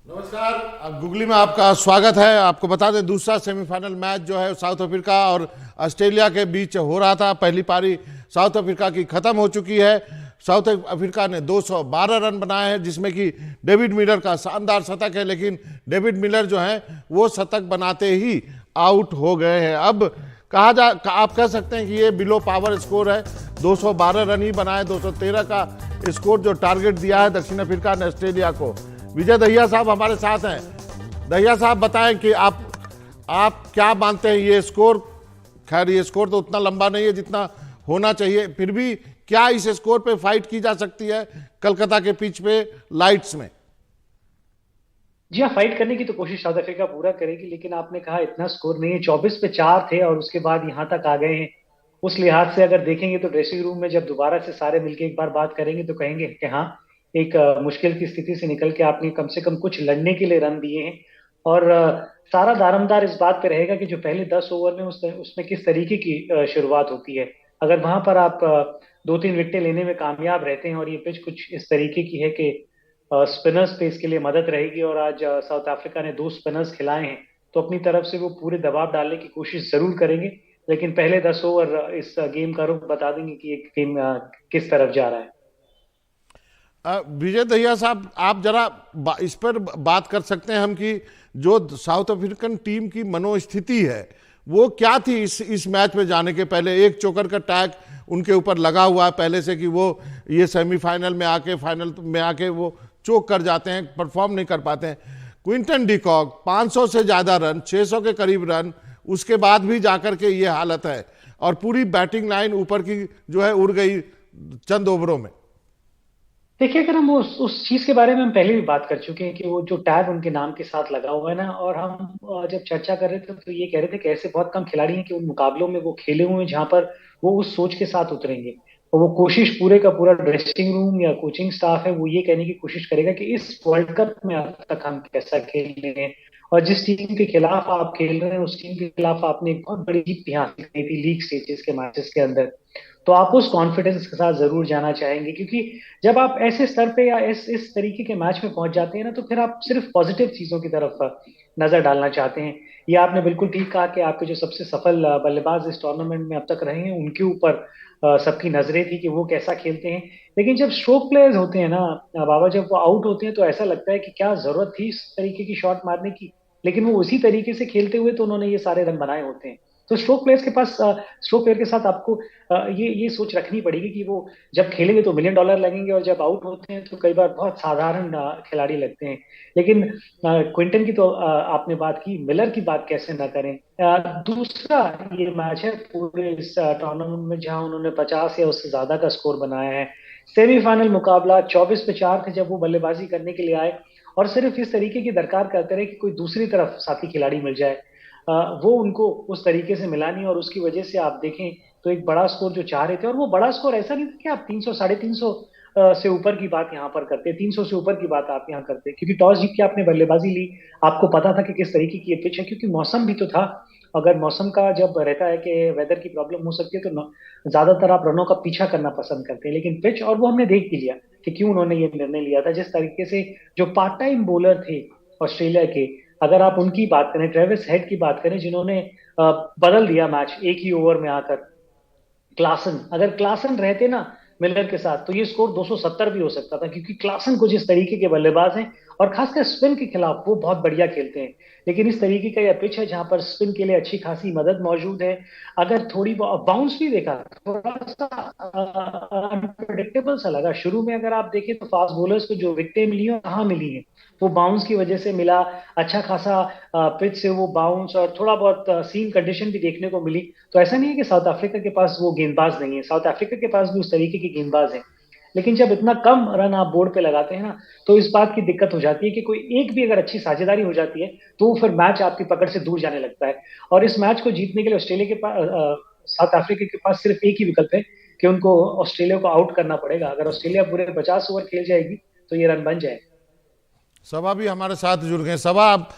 नमस्कार। अब गूगली में आपका स्वागत है। आपको बता दें दूसरा सेमीफाइनल मैच जो है साउथ अफ्रीका और ऑस्ट्रेलिया के बीच हो रहा था। पहली पारी साउथ अफ्रीका की खत्म हो चुकी है। साउथ अफ्रीका ने 212 रन बनाए हैं, जिसमें कि डेविड मिलर का शानदार शतक है, लेकिन डेविड मिलर जो है वो शतक बनाते ही आउट हो गए हैं। अब आप कह सकते हैं कि ये बिलो पावर स्कोर है। 212 रन ही बनाए, 213 का स्कोर जो टारगेट दिया है दक्षिण अफ्रीका ने ऑस्ट्रेलिया को। विजय दहिया साहब हमारे साथ हैं। दहिया साहब बताएं कि आप क्या मानते हैं ये स्कोर। खैर ये स्कोर तो उतना लंबा नहीं है जितना होना चाहिए, फिर भी क्या इस स्कोर पे फाइट की जा सकती है कलकत्ता के पिच पे लाइट्स में? जी हाँ, फाइट करने की तो कोशिश साउथ अफ्रीका पूरा करेगी, लेकिन आपने कहा इतना स्कोर नहीं है। 24 पे 4 थे और उसके बाद यहाँ तक आ गए हैं। उस लिहाज से अगर देखेंगे तो ड्रेसिंग रूम में जब दोबारा से सारे मिलके एक बार बात करेंगे तो कहेंगे कि हाँ, एक मुश्किल की स्थिति से निकल के आपने कम से कम कुछ लड़ने के लिए रन दिए हैं। और सारा दारोमदार इस बात पे रहेगा कि जो पहले 10 ओवर में उसमें किस तरीके की शुरुआत होती है। अगर वहां पर आप 2-3 विकेटें लेने में कामयाब रहते हैं और ये पिच कुछ इस तरीके की है कि स्पिनर्स पे इसके लिए मदद रहेगी, और आज साउथ अफ्रीका ने 2 स्पिनर्स खिलाए हैं, तो अपनी तरफ से वो पूरे दबाव डालने की कोशिश जरूर करेंगे। लेकिन पहले 10 ओवर इस गेम का रुख बता देंगे कि एक गेम किस तरफ जा रहा है। विजय दहिया साहब आप जरा इस पर बात कर सकते हैं हम कि जो साउथ अफ्रीकन टीम की मनोस्थिति है वो क्या थी इस मैच में जाने के पहले। एक चोकर का टैग उनके ऊपर लगा हुआ है पहले से कि वो ये सेमीफाइनल में आके फाइनल में आके वो चोक कर जाते हैं, परफॉर्म नहीं कर पाते हैं। क्विंटन डिकॉक 500 से ज़्यादा रन, 600 के करीब रन, उसके बाद भी जाकर के ये हालत है और पूरी बैटिंग लाइन ऊपर की जो है उड़ गई चंद ओवरों में। देखिए, अगर हम उस चीज के बारे में हम पहले भी बात कर चुके हैं कि वो जो टैग उनके नाम के साथ लगा हुआ है ना, और हम जब चर्चा कर रहे थे तो ये कह रहे थे कि ऐसे बहुत कम खिलाड़ी हैं कि उन मुकाबलों में वो खेले हुए हैं जहां पर वो उस सोच के साथ उतरेंगे। और वो कोशिश पूरे का पूरा ड्रेसिंग रूम या कोचिंग स्टाफ है वो ये कहने की कोशिश करेगा कि इस वर्ल्ड कप में अब तक हम कैसा खेल रहे हैं, और जिस टीम के खिलाफ आप खेल रहे हैं उस टीम के खिलाफ आपने एक बहुत बड़ी जीत भी हासिल की थी लीग स्टेजेस के मैचेस के अंदर। तो आप उस कॉन्फिडेंस के साथ जरूर जाना चाहेंगे, क्योंकि जब आप ऐसे स्तर पे या इस तरीके के मैच में पहुंच जाते हैं ना, तो फिर आप सिर्फ पॉजिटिव चीजों की तरफ नजर डालना चाहते हैं। ये आपने बिल्कुल ठीक कहा कि आपके जो सबसे सफल बल्लेबाज इस टूर्नामेंट में अब तक रहे हैं उनके ऊपर सबकी नजरें थी कि वो कैसा खेलते हैं। लेकिन जब स्ट्रोक प्लेयर्स होते हैं ना बाबा, जब वो आउट होते हैं तो ऐसा लगता है कि क्या जरूरत थी इस तरीके की शॉट मारने की। लेकिन वो उसी तरीके से खेलते हुए तो उन्होंने ये सारे रन बनाए होते हैं। तो स्ट्रोक प्लेयर के साथ आपको ये सोच रखनी पड़ेगी कि वो जब खेलेंगे तो $1 मिलियन लगेंगे, और जब आउट होते हैं तो कई बार बहुत साधारण खिलाड़ी लगते हैं। लेकिन क्विंटन की तो आपने बात की, मिलर की बात कैसे ना करें। दूसरा ये मैच है पूरे इस टूर्नामेंट में जहां उन्होंने 50 या उससे ज्यादा का स्कोर बनाया है। सेमीफाइनल मुकाबला 24 पे 4 थे जब वो बल्लेबाजी करने के लिए आए, और सिर्फ इस तरीके की दरकार करते रहे कि कोई दूसरी तरफ साथी खिलाड़ी मिल जाए। वो उनको उस तरीके से मिला नहीं, और उसकी वजह से आप देखें तो एक बड़ा स्कोर जो चाह रहे थे, और वो बड़ा स्कोर ऐसा नहीं था कि आप 300 350 से ऊपर की बात यहाँ पर करते, 300 से ऊपर की बात आप यहाँ करते, क्योंकि टॉस जीत के आपने बल्लेबाजी ली। आपको पता था कि किस तरीके की ये पिच है, क्योंकि मौसम भी तो था। अगर मौसम का जब रहता है कि वेदर की प्रॉब्लम हो सकती है तो ज्यादातर आप रनों का पीछा करना पसंद करते हैं, लेकिन पिच, और वो हमने देख भी लिया कि क्यों उन्होंने ये निर्णय लिया था। जिस तरीके से जो पार्ट टाइम बॉलर थे ऑस्ट्रेलिया के, अगर आप उनकी बात करें, ट्रेविस हेड की बात करें, जिन्होंने बदल दिया मैच एक ही ओवर में आकर। क्लासन, अगर क्लासन रहते ना मिलर के साथ तो ये स्कोर 270 भी हो सकता था, क्योंकि क्लासन को जिस तरीके के बल्लेबाज हैं और खासकर स्पिन के खिलाफ वो बहुत बढ़िया खेलते हैं। लेकिन इस तरीके का यह पिच है जहां पर स्पिन के लिए अच्छी खासी मदद मौजूद है। अगर थोड़ी बाउंस भी देखा, थोड़ा सा अनप्रडिक्टेबल सा लगा शुरू में। अगर आप देखें तो फास्ट बॉलर्स को जो विकेटें मिली हैं कहाँ मिली हैं, वो बाउंस की वजह से मिला। अच्छा खासा पिच से वो बाउंस और थोड़ा बहुत सीम कंडीशन भी देखने को मिली। तो ऐसा नहीं है कि साउथ अफ्रीका के पास वो गेंदबाज नहीं है, साउथ अफ्रीका के पास भी उस तरीके के गेंदबाज हैं। लेकिन जब इतना कम रन आप बोर्ड पे लगाते हैं ना, तो इस बात की दिक्कत हो जाती है कि कोई एक भी अगर अच्छी साझेदारी हो जाती है तो फिर मैच आपकी पकड़ से दूर जाने लगता है। और इस मैच को जीतने के लिए ऑस्ट्रेलिया के पास, साउथ अफ्रीका के पास सिर्फ एक ही विकल्प है कि उनको ऑस्ट्रेलिया को आउट करना पड़ेगा। अगर ऑस्ट्रेलिया पूरे 50 ओवर खेल जाएगी तो ये रन बन जाए। सभा भी हमारे साथ जुड़ गए। सभा आप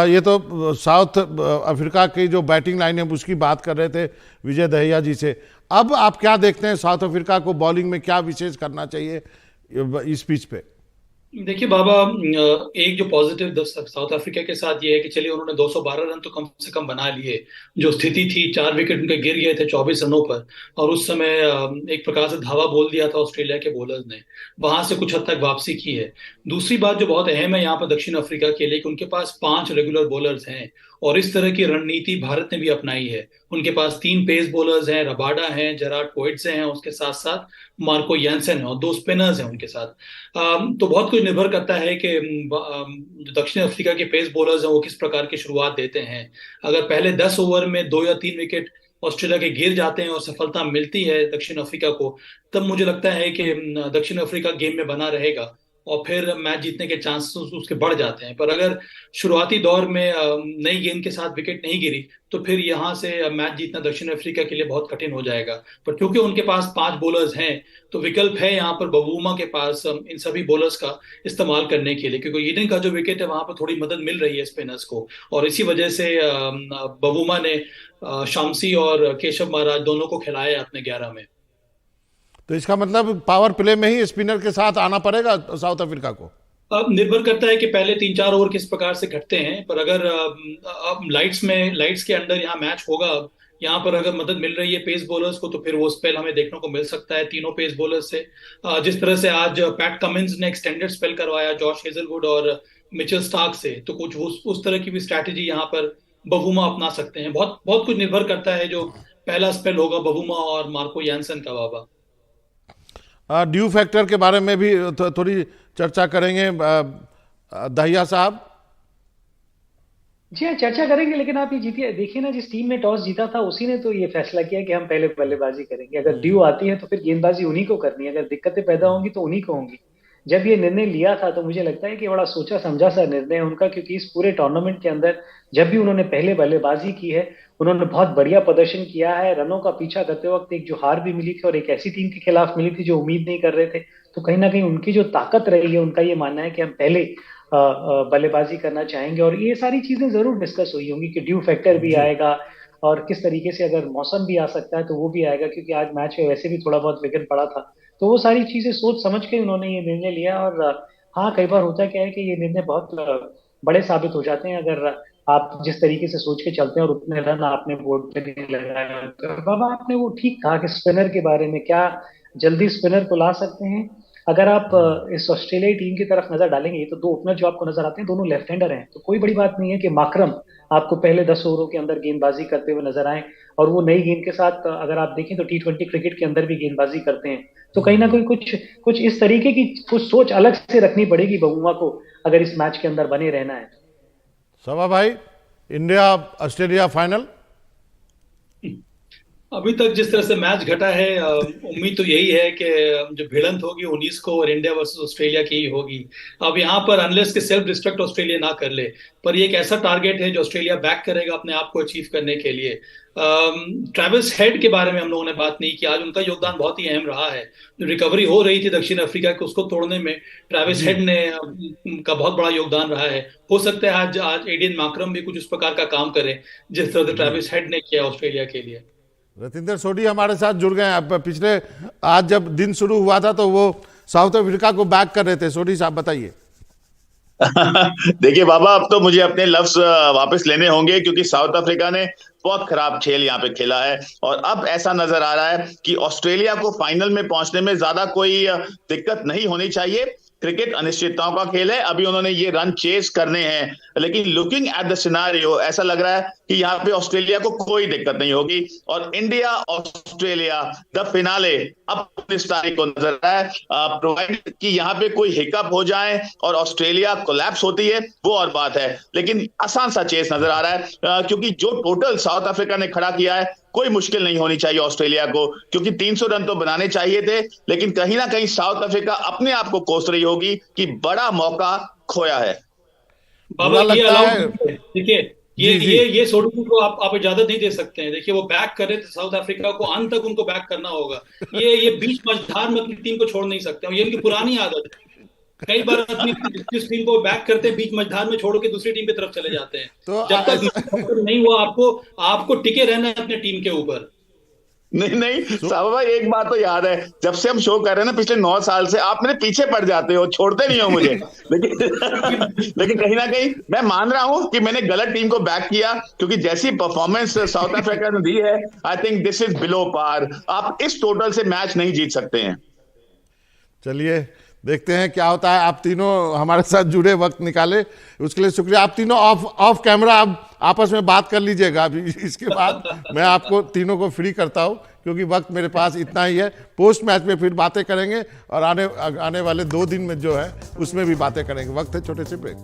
ये तो साउथ अफ्रीका की जो बैटिंग लाइन है उसकी बात कर रहे थे विजय दहिया जी से। अब आप क्या देखते हैं साउथ अफ्रीका को बॉलिंग में क्या विशेष करना चाहिए इस पिच पे? देखिए बाबा, एक जो पॉजिटिव साउथ अफ्रीका के साथ ये है कि चलिए उन्होंने 212 रन तो कम से कम बना लिए। जो स्थिति थी, 4 विकेट उनके गिर गए थे 24 रनों पर, और उस समय एक प्रकार से धावा बोल दिया था ऑस्ट्रेलिया के बॉलर्स ने। वहां से कुछ हद तक वापसी की है। दूसरी बात जो बहुत अहम है यहाँ पर दक्षिण अफ्रीका के लिए, कि उनके पास 5 रेगुलर बॉलर्स हैं। और इस तरह की रणनीति भारत ने भी अपनाई है। उनके पास 3 पेस बॉलर्स हैं, रबाडा हैं, जेरार्ड कोएट्से हैं, उसके साथ साथ मार्को यानसेन है, और 2 स्पिनर्स हैं उनके साथ। तो बहुत कुछ निर्भर करता है कि जो दक्षिण अफ्रीका के पेस बॉलर्स हैं वो किस प्रकार की शुरुआत देते हैं। अगर पहले 10 ओवर में 2 या 3 विकेट ऑस्ट्रेलिया के गिर जाते हैं और सफलता मिलती है दक्षिण अफ्रीका को, तब मुझे लगता है कि दक्षिण अफ्रीका गेम में बना रहेगा और फिर मैच जीतने के चांसेस उसके बढ़ जाते हैं। पर अगर शुरुआती दौर में नई गेंद के साथ विकेट नहीं गिरी, तो फिर यहाँ से मैच जीतना दक्षिण अफ्रीका के लिए बहुत कठिन हो जाएगा। पर क्योंकि उनके पास 5 बॉलर्स हैं, तो विकल्प है यहाँ पर बवूमा के पास इन सभी बॉलर्स का इस्तेमाल करने के लिए, क्योंकि ईडन का जो विकेट है वहां पर थोड़ी मदद मिल रही है स्पिनर्स को। और इसी वजह से बवूमा ने शामसी और केशव महाराज दोनों को खिलाया है अपने 11 में। तो इसका मतलब पावर प्ले में ही स्पिनर के साथ आना पड़ेगा साउथ अफ्रीका को। अब निर्भर करता है कि पहले 3-4 ओवर किस प्रकार से घटते हैं। पर अगर अब लाइट्स के अंडर यहाँ मैच होगा, यहाँ पर अगर मदद मिल रही है पेस बॉलर्स को, तो फिर वो स्पेल हमें देखने को मिल सकता है तीनों पेस बॉलर्स से। जिस तरह से आज पैट कमिंस ने एक्सटेंडेड स्पेल करवाया जॉश हेजलवुड और मिचेल स्टार्क से, तो कुछ उस तरह की भी स्ट्रैटेजी यहाँ पर बवूमा अपना सकते हैं। बहुत बहुत कुछ निर्भर करता है जो पहला स्पेल होगा बवूमा और मार्को यानसन का बाबा। ड्यू फैक्टर के बारे में भी थोड़ी चर्चा करेंगे दहिया साहब। जी हाँ, चर्चा करेंगे, लेकिन आप ये जीतिए देखिए ना, जिस टीम ने टॉस जीता था उसी ने तो ये फैसला किया कि हम पहले बल्लेबाजी करेंगे। अगर ड्यू आती है तो फिर गेंदबाजी उन्हीं को करनी है, अगर दिक्कतें पैदा होंगी तो उन्हीं को होंगी। जब ये निर्णय लिया था तो मुझे लगता है कि बड़ा सोचा समझा सा निर्णय है उनका, क्योंकि इस पूरे टूर्नामेंट के अंदर जब भी उन्होंने पहले बल्लेबाजी की है, उन्होंने बहुत बढ़िया प्रदर्शन किया है। रनों का पीछा करते वक्त एक जो हार भी मिली थी और एक ऐसी टीम के खिलाफ मिली थी जो उम्मीद नहीं कर रहे थे, तो कहीं ना कहीं उनकी जो ताकत रही है, उनका ये मानना है कि हम पहले बल्लेबाजी करना चाहेंगे। और ये सारी चीजें जरूर डिस्कस हुई होंगी कि ड्यू फैक्टर भी जी। आएगा और किस तरीके से अगर मौसम भी आ सकता है तो वो भी आएगा, क्योंकि आज मैच में वैसे भी थोड़ा बहुत विकेट पड़ा था। तो वो सारी चीजें सोच समझ के उन्होंने ये निर्णय लिया। और हाँ, कई बार होता क्या है कि ये निर्णय बहुत बड़े साबित हो जाते हैं अगर आप जिस तरीके से सोच के चलते हैं और उतने रन आपने बोर्ड पे नहीं लगाए। तो बाबा, आपने वो ठीक कहा कि स्पिनर के बारे में क्या जल्दी स्पिनर को ला सकते हैं। अगर आप इस ऑस्ट्रेलियाई टीम की तरफ नजर डालेंगे तो दो ओपनर जो आपको नजर आते हैं दोनों लेफ्ट हैंडर हैं, तो कोई बड़ी बात नहीं है कि माकरम आपको पहले 10 ओवरों के अंदर गेंदबाजी करते हुए नजर आए। और वो नई गेंद के साथ अगर आप देखें तो T20 क्रिकेट के अंदर भी गेंदबाजी करते हैं। तो कहीं ना कहीं कुछ कुछ इस तरीके की कुछ सोच अलग से रखनी पड़ेगी बबुआ को, अगर इस मैच के अंदर बने रहना है। सभा भाई, इंडिया ऑस्ट्रेलिया फाइनल। अभी तक जिस तरह से मैच घटा है, उम्मीद तो यही है कि जो भिड़ंत होगी 19 को और इंडिया वर्सेस ऑस्ट्रेलिया की ही होगी। अब यहाँ पर अनलेस के सेल्फ डिस्ट्रक्ट ऑस्ट्रेलिया ना कर ले, पर ये एक ऐसा टारगेट है जो ऑस्ट्रेलिया बैक करेगा अपने आप को अचीव करने के लिए। ट्रेविस हेड के बारे में हम लोगों ने बात नहीं की। आज उनका योगदान बहुत ही अहम रहा है। जो रिकवरी हो रही थी दक्षिण अफ्रीका की, उसको तोड़ने में ट्रेविस जी। हेड ने का बहुत बड़ा योगदान रहा है। हो सकता है आज आज एडिन मार्करम भी कुछ उस प्रकार का काम करे जिस तरह से जी। ट्रेविस हेड ने किया ऑस्ट्रेलिया के लिए। रतिंदर सोडी हमारे साथ जुड़ गए हैं। अब पिछले आज जब दिन शुरू हुआ था तो वो साउथ अफ्रीका को बैक कर रहे थे। सोडी साहब बताइए। देखिए बाबा, अब तो मुझे अपने लफ्ज वापस लेने होंगे, क्योंकि साउथ अफ्रीका ने बहुत खराब खेल यहाँ पे खेला है। और अब ऐसा नजर आ रहा है कि ऑस्ट्रेलिया को फाइनल में पहुंचने में ज्यादा कोई दिक्कत नहीं होनी चाहिए। क्रिकेट अनिश्चितताओं का खेल है, अभी उन्होंने ये रन चेस करने हैं, लेकिन लुकिंग एट द सिनारियो ऐसा लग रहा है कि यहाँ पे ऑस्ट्रेलिया को कोई दिक्कत नहीं होगी। और इंडिया ऑस्ट्रेलिया द फिनाले अब 19 तारीख को नजर आ रहा है। प्रोवाइड कि यहाँ पे कोई हिकअप हो जाए और ऑस्ट्रेलिया कोलैप्स होती है वो और बात है, लेकिन आसान सा चेस नजर आ रहा है, क्योंकि जो टोटल साउथ अफ्रीका ने खड़ा किया है कोई मुश्किल नहीं होनी चाहिए ऑस्ट्रेलिया को, क्योंकि 300 रन तो बनाने चाहिए थे। लेकिन कहीं ना कहीं साउथ अफ्रीका अपने आप को कोस रही होगी कि बड़ा मौका खोया है। बाबा बुरा ये लगता अलाउड है। नहीं है। देखिए, ये जी। जी। ये सोडू को आप इजाजत नहीं दे सकते हैं। देखिए वो बैक करे तो साउथ अफ्रीका को अंत तक उनको बैक करना होगा। ये बीच मझधार में अपनी टीम को छोड़ नहीं सकते, और ये इनकी पुरानी आदत है। कई बार अपनी जिस टीम को बैक करते हैं बीच मझधार में छोड़ के दूसरी टीम की तरफ चले जाते हैं। तो जब तक ऐसा नहीं हुआ, आपको आपको टिके रहना है अपने टीम के ऊपर। नहीं नहीं साहब भाई, एक बात तो याद है, जब से हम शो कर रहे हैं ना पिछले 9 साल से, आप मेरे पीछे पड़ जाते हो, छोड़ते नहीं हो मुझे। लेकिन कहीं ना कहीं मैं मान रहा हूं कि मैंने गलत टीम को बैक किया, क्योंकि जैसी परफॉर्मेंस साउथ अफ्रीका ने दी है, I think this is below par. आप इस टोटल से मैच नहीं जीत सकते हैं। चलिए देखते हैं क्या होता है। आप तीनों हमारे साथ जुड़े, वक्त निकाले, उसके लिए शुक्रिया। आप तीनों ऑफ कैमरा आप आपस में बात कर लीजिएगा अभी, इसके बाद मैं आपको तीनों को फ्री करता हूं, क्योंकि वक्त मेरे पास इतना ही है। पोस्ट मैच में फिर बातें करेंगे और आने वाले 2 दिन में जो है उसमें भी बातें करेंगे। वक्त है छोटे से ब्रेक।